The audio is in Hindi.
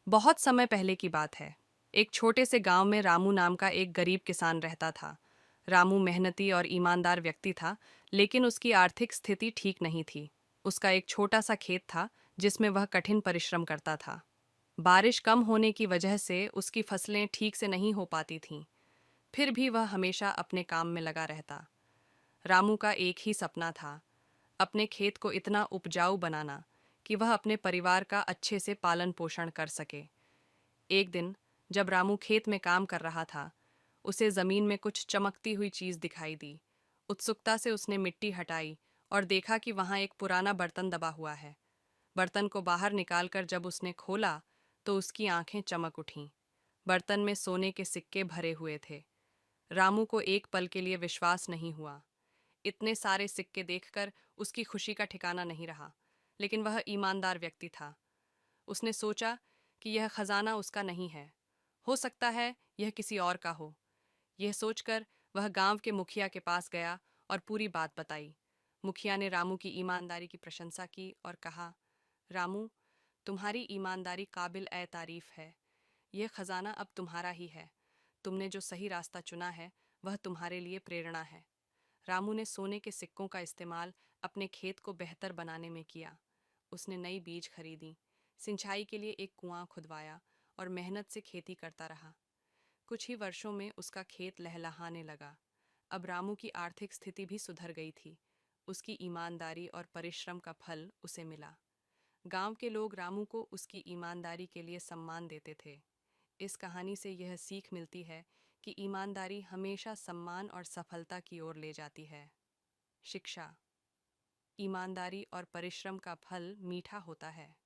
बहुत समय पहले की बात है। एक छोटे से गांव में रामू नाम का एक गरीब किसान रहता था। रामू मेहनती और ईमानदार व्यक्ति था, लेकिन उसकी आर्थिक स्थिति ठीक नहीं थी। उसका एक छोटा सा खेत था, जिसमें वह कठिन परिश्रम करता था। बारिश कम होने की वजह से उसकी फसलें ठीक से नहीं हो पाती थीं। फिर भी वह हमेशा अपने काम में लगा रहता। रामू का एक ही सपना था, अपने खेत को इतना उपजाऊ बनाना कि वह अपने परिवार का अच्छे से पालन पोषण कर सके। एक दिन जब रामू खेत में काम कर रहा था, उसे जमीन में कुछ चमकती हुई चीज दिखाई दी। उत्सुकता से उसने मिट्टी हटाई और देखा कि वहां एक पुराना बर्तन दबा हुआ है। बर्तन को बाहर निकालकर जब उसने खोला, तो उसकी आंखें चमक उठीं। बर्तन में सोने के सिक्के भरे हुए थे। रामू को एक पल के लिए विश्वास नहीं हुआ। इतने सारे सिक्के देखकर उसकी खुशी का ठिकाना नहीं रहा। लेकिन वह ईमानदार व्यक्ति था। उसने सोचा कि यह खजाना उसका नहीं है, हो सकता है यह किसी और का हो। यह सोचकर वह गांव के मुखिया के पास गया और पूरी बात बताई। मुखिया ने रामू की ईमानदारी की प्रशंसा की और कहा, रामू, तुम्हारी ईमानदारी काबिल ए तारीफ है। यह खजाना अब तुम्हारा ही है। तुमने जो सही रास्ता चुना है, वह तुम्हारे लिए प्रेरणा है। रामू ने सोने के सिक्कों का इस्तेमाल अपने खेत को बेहतर बनाने में किया। उसने नई बीज खरीदी, सिंचाई के लिए एक कुआं खुदवाया और मेहनत से खेती करता रहा। कुछ ही वर्षों में उसका खेत लहलहाने लगा। अब रामू की आर्थिक स्थिति भी सुधर गई थी। उसकी ईमानदारी और परिश्रम का फल उसे मिला। गांव के लोग रामू को उसकी ईमानदारी के लिए सम्मान देते थे। इस कहानी से यह सीख मिलती है कि ईमानदारी हमेशा सम्मान और सफलता की ओर ले जाती है। शिक्षा: ईमानदारी और परिश्रम का फल मीठा होता है।